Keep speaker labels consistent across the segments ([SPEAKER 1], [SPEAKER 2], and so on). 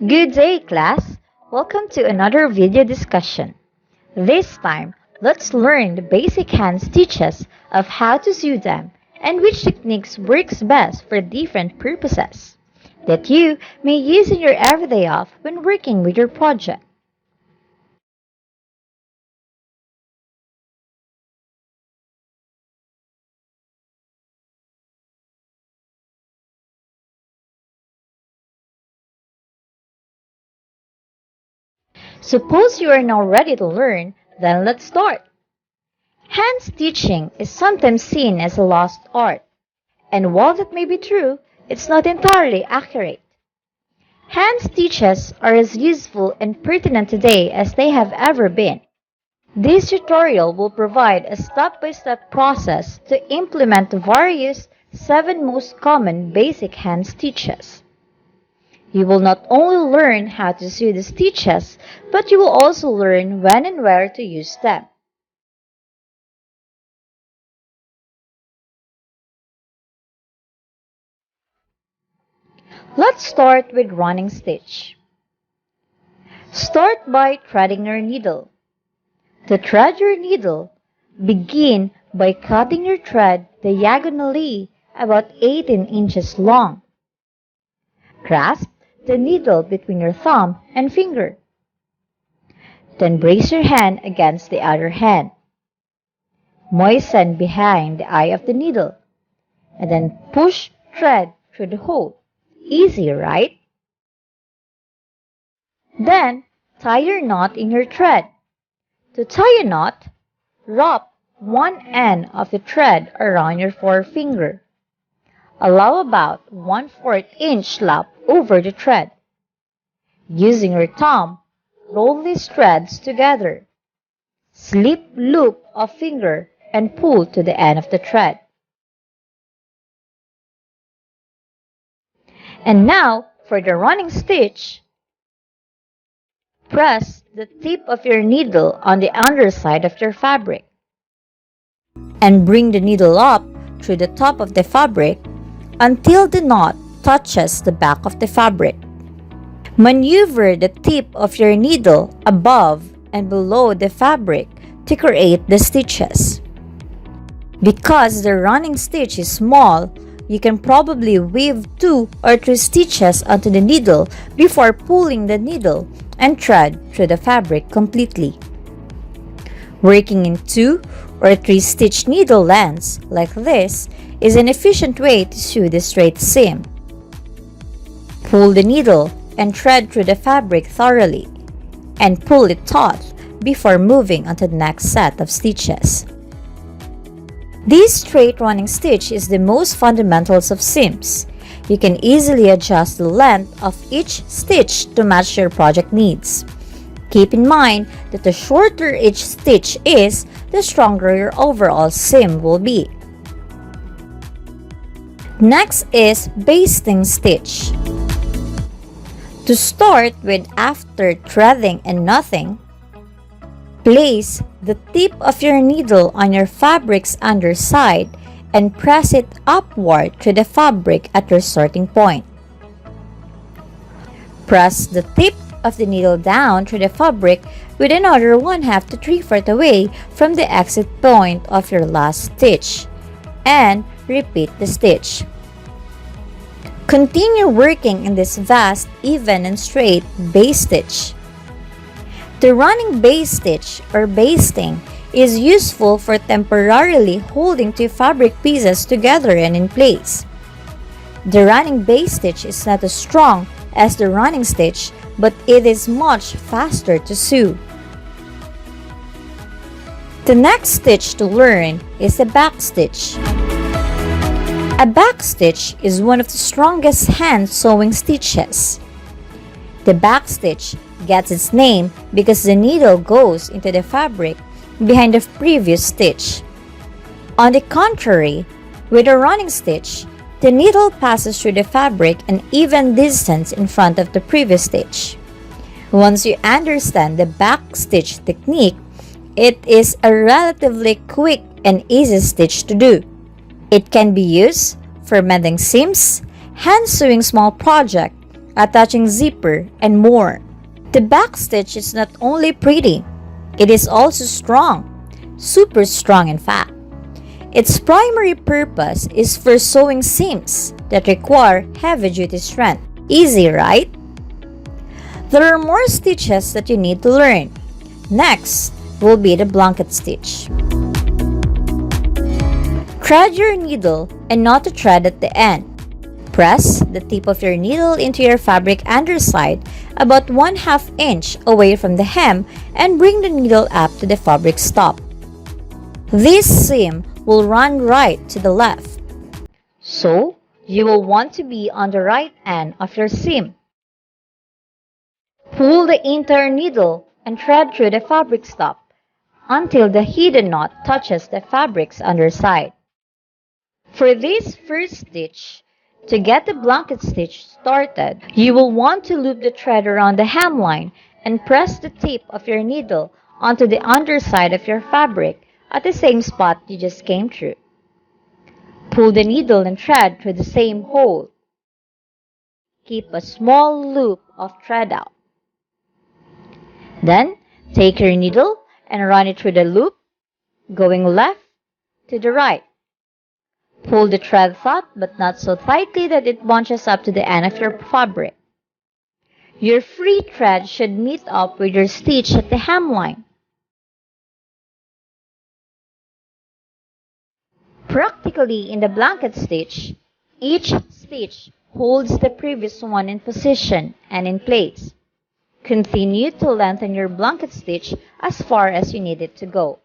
[SPEAKER 1] Good day, class! Welcome to another video discussion. This time, let's learn the basic hand stitches of how to sew them and which techniques works best for different purposes that you may use in your everyday life when working with your project. Suppose you are now ready to learn, then let's start. Hand stitching is sometimes seen as a lost art, and while that may be true, it's not entirely accurate. Hand stitches are as useful and pertinent today as they have ever been. This tutorial will provide a step-by-step process to implement the various 7 most common basic hand stitches. You will not only learn how to sew the stitches, but you will also learn when and where to use them. Let's start with running stitch. Start by threading your needle. To thread your needle, begin by cutting your thread diagonally about 18 inches long. Grasp the needle between your thumb and finger. Then brace your hand against the other hand. Moisten behind the eye of the needle, and then push thread through the hole. Easy, right? Then, tie your knot in your thread. To tie a knot, wrap one end of the thread around your forefinger. Allow about 1/4 inch lap over the thread. Using your thumb, roll these threads together. Slip loop of finger and pull to the end of the thread. And now, for the running stitch, press the tip of your needle on the underside of your fabric and bring the needle up through the top of the fabric until the knot touches the back of the fabric. Maneuver the tip of your needle above and below the fabric to create the stitches. Because the running stitch is small, you can probably weave 2 or 3 stitches onto the needle before pulling the needle and thread through the fabric completely. Working in 2 or 3 stitch needle lengths like this is an efficient way to sew the straight seam. Pull the needle and thread through the fabric thoroughly, and pull it taut before moving on to the next set of stitches. This straight running stitch is the most fundamentals of seams. You can easily adjust the length of each stitch to match your project needs. Keep in mind that the shorter each stitch is, the stronger your overall seam will be. Next is basting stitch. To start with, after threading and knotting, place the tip of your needle on your fabric's underside and press it upward to the fabric at your starting point. Press the tip of the needle down through the fabric with another 1/2 to 3/4 away from the exit point of your last stitch, and repeat the stitch. Continue working in this vast, even and straight base stitch. The running base stitch or basting is useful for temporarily holding 2 fabric pieces together and in place. The running base stitch is not as strong as the running stitch, but it is much faster to sew. The next stitch to learn is the backstitch. A backstitch is one of the strongest hand sewing stitches. The backstitch gets its name because the needle goes into the fabric behind the previous stitch. On the contrary, with a running stitch, the needle passes through the fabric an even distance in front of the previous stitch. Once you understand the backstitch technique, it is a relatively quick and easy stitch to do. It can be used for mending seams, hand sewing small projects, attaching zipper, and more. The backstitch is not only pretty, it is also strong, super strong in fact. Its primary purpose is for sewing seams that require heavy-duty strength. Easy, right? There are more stitches that you need to learn. Next will be the blanket stitch. Thread your needle and not to thread at the end. Press the tip of your needle into your fabric underside about 1/2 inch away from the hem and bring the needle up to the fabric stop. This seam will run right to the left, so you will want to be on the right end of your seam. Pull the entire needle and thread through the fabric stop until the hidden knot touches the fabric's underside. For this first stitch, to get the blanket stitch started, you will want to loop the thread around the hemline and press the tip of your needle onto the underside of your fabric at the same spot you just came through. Pull the needle and thread through the same hole. Keep a small loop of thread out. Then, take your needle and run it through the loop, going left to the right. Pull the thread taut but not so tightly that it bunches up to the end of your fabric. Your free thread should meet up with your stitch at the hemline. Practically in the blanket stitch, each stitch holds the previous one in position and in place. Continue to lengthen your blanket stitch as far as you need it to go.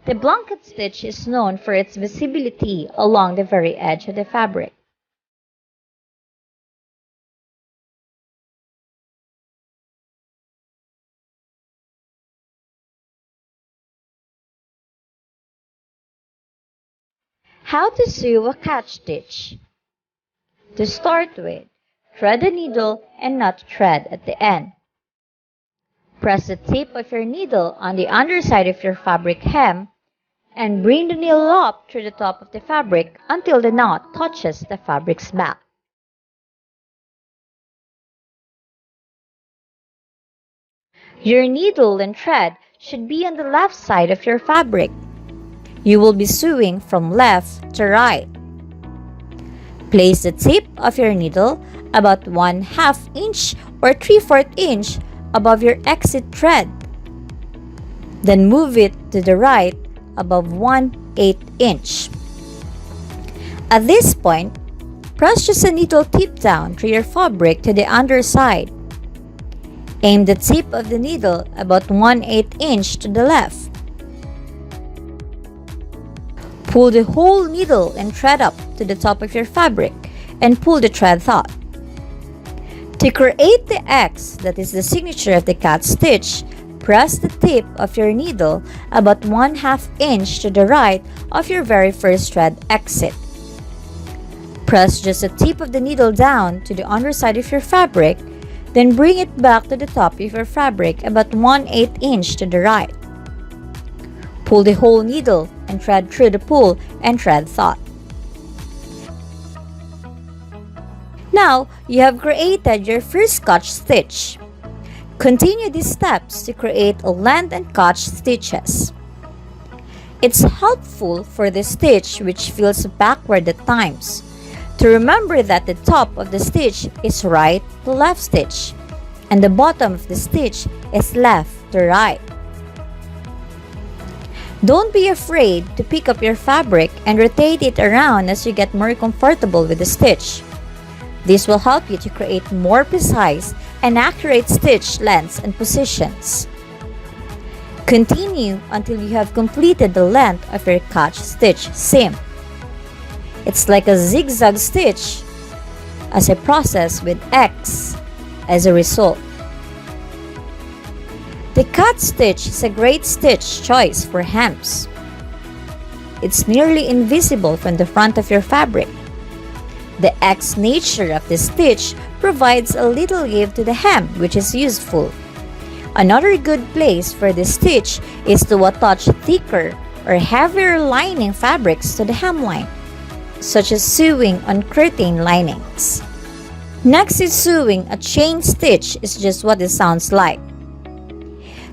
[SPEAKER 1] The blanket stitch is known for its visibility along the very edge of the fabric. How to sew a catch stitch. To start with, thread the needle and not thread at the end. Press the tip of your needle on the underside of your fabric hem and bring the needle up through the top of the fabric until the knot touches the fabric's back. Your needle and thread should be on the left side of your fabric. You will be sewing from left to right. Place the tip of your needle about 1/2 inch or 3/4 inch above your exit thread. Then move it to the right above 1/8 inch. At this point, press just a needle tip down through your fabric to the underside. Aim the tip of the needle about 1/8 inch to the left. Pull the whole needle and thread up to the top of your fabric and pull the thread taut. To create the X that is the signature of the cat stitch, press the tip of your needle about 1/2 inch to the right of your very first thread exit. Press just the tip of the needle down to the underside of your fabric, then bring it back to the top of your fabric about 1/8 inch to the right. Pull the whole needle and thread through the pull and thread taut. Now, you have created your first catch stitch. Continue these steps to create a length and catch stitches. It's helpful for the stitch which feels backward at times to remember that the top of the stitch is right to left stitch and the bottom of the stitch is left to right. Don't be afraid to pick up your fabric and rotate it around as you get more comfortable with the stitch. This will help you to create more precise and accurate stitch lengths and positions. Continue until you have completed the length of your catch stitch seam. It's like a zigzag stitch as a process with X as a result. The cat stitch is a great stitch choice for hems. It's nearly invisible from the front of your fabric. The X nature of the stitch provides a little give to the hem, which is useful. Another good place for the stitch is to attach thicker or heavier lining fabrics to the hemline, such as sewing on curtain linings. Next is sewing. A chain stitch is just what it sounds like.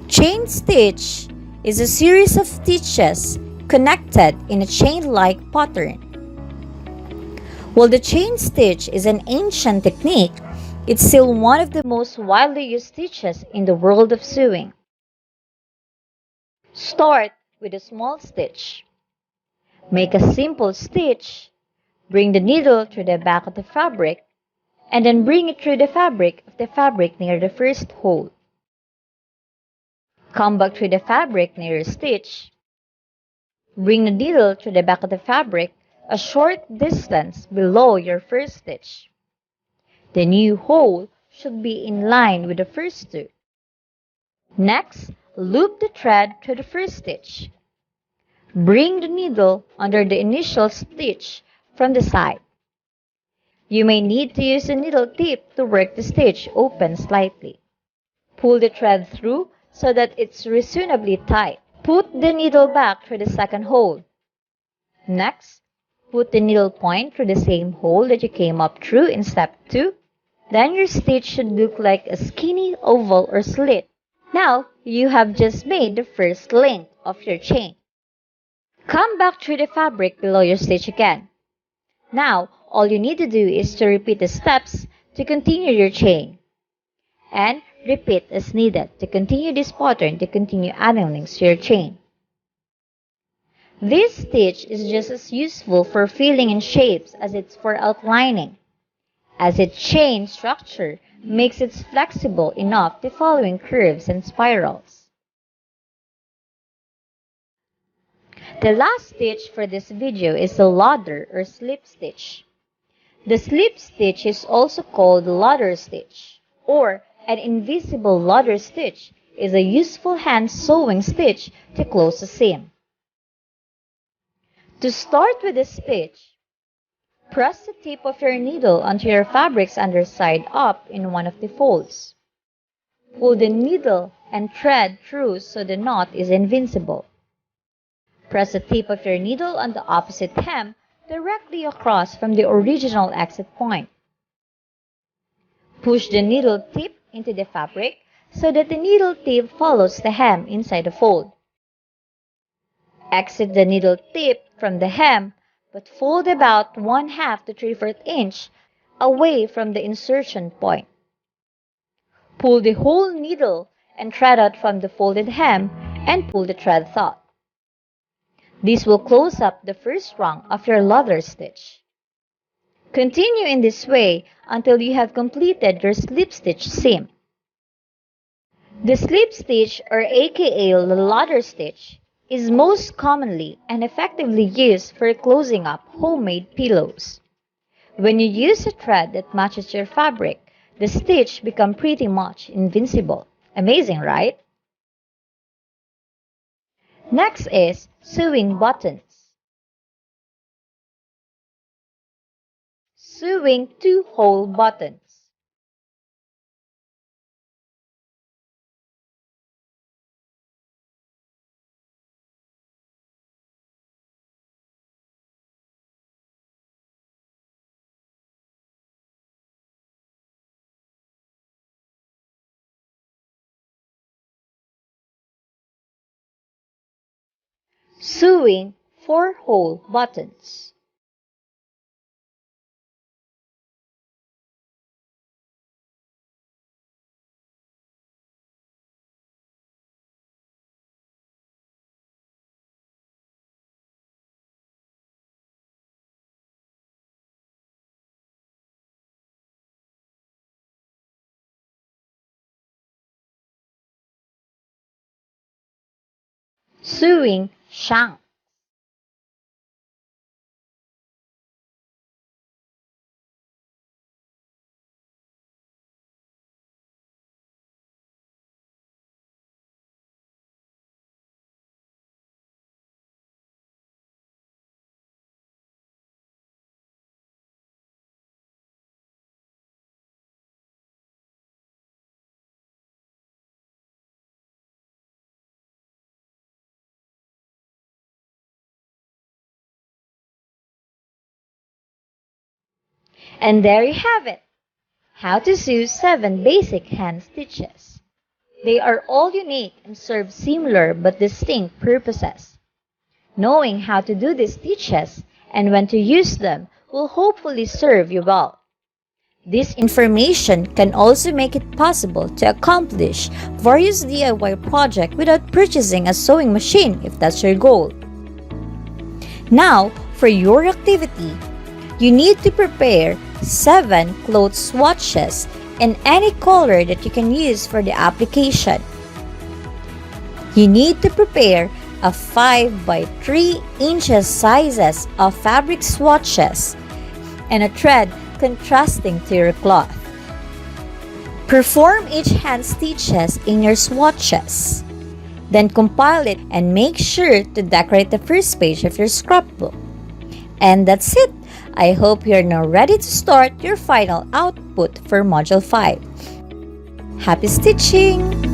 [SPEAKER 1] Chain stitch is a series of stitches connected in a chain-like pattern. While the chain stitch is an ancient technique, it's still one of the most widely used stitches in the world of sewing. Start with a small stitch. Make a simple stitch. Bring the needle through the back of the fabric, and then bring it through the fabric of the fabric near the first hole. Come back through the fabric near your stitch. Bring the needle through the back of the fabric a short distance below your first stitch. The new hole should be in line with the first two. Next, loop the thread through the first stitch. Bring the needle under the initial stitch from the side. You may need to use a needle tip to work the stitch open slightly. Pull the thread through so that it's reasonably tight. Put the needle back through the second hole. Next, put the needle point through the same hole that you came up through in step 2. Then your stitch should look like a skinny oval or slit. Now, you have just made the first link of your chain. Come back through the fabric below your stitch again. Now, all you need to do is to repeat the steps to continue your chain. And repeat as needed to continue this pattern to continue adding links to your chain. This stitch is just as useful for filling in shapes as it's for outlining, as its chain structure makes it flexible enough to follow in curves and spirals. The last stitch for this video is the ladder or slip stitch. The slip stitch is also called the ladder stitch, or an invisible ladder stitch is a useful hand sewing stitch to close a seam. To start with the stitch, press the tip of your needle onto your fabric's underside up in one of the folds. Pull the needle and thread through so the knot is invincible. Press the tip of your needle on the opposite hem directly across from the original exit point. Push the needle tip into the fabric so that the needle tip follows the hem inside the fold. Exit the needle tip from the hem, but fold about 1/2 to 3/4 inch away from the insertion point. Pull the whole needle and thread out from the folded hem and pull the thread taut. This will close up the first rung of your ladder stitch. Continue in this way until you have completed your slip stitch seam. The slip stitch, or aka the ladder stitch, is most commonly and effectively used for closing up homemade pillows. When you use a thread that matches your fabric, the stitch becomes pretty much invincible. Amazing, right? Next is sewing buttons. Sewing 2-hole buttons. Sewing 4-hole buttons. Sewing shank. And there you have it. How to sew 7 basic hand stitches. They are all unique and serve similar but distinct purposes. Knowing how to do these stitches and when to use them will hopefully serve you well. This information can also make it possible to accomplish various DIY projects without purchasing a sewing machine if that's your goal. Now, for your activity, you need to prepare 7 cloth swatches in any color that you can use for the application. You need to prepare a 5 by 3 inches sizes of fabric swatches and a thread contrasting to your cloth. Perform each hand stitches in your swatches. Then compile it and make sure to decorate the first page of your scrapbook. And that's it! I hope you're now ready to start your final output for Module 5. Happy stitching!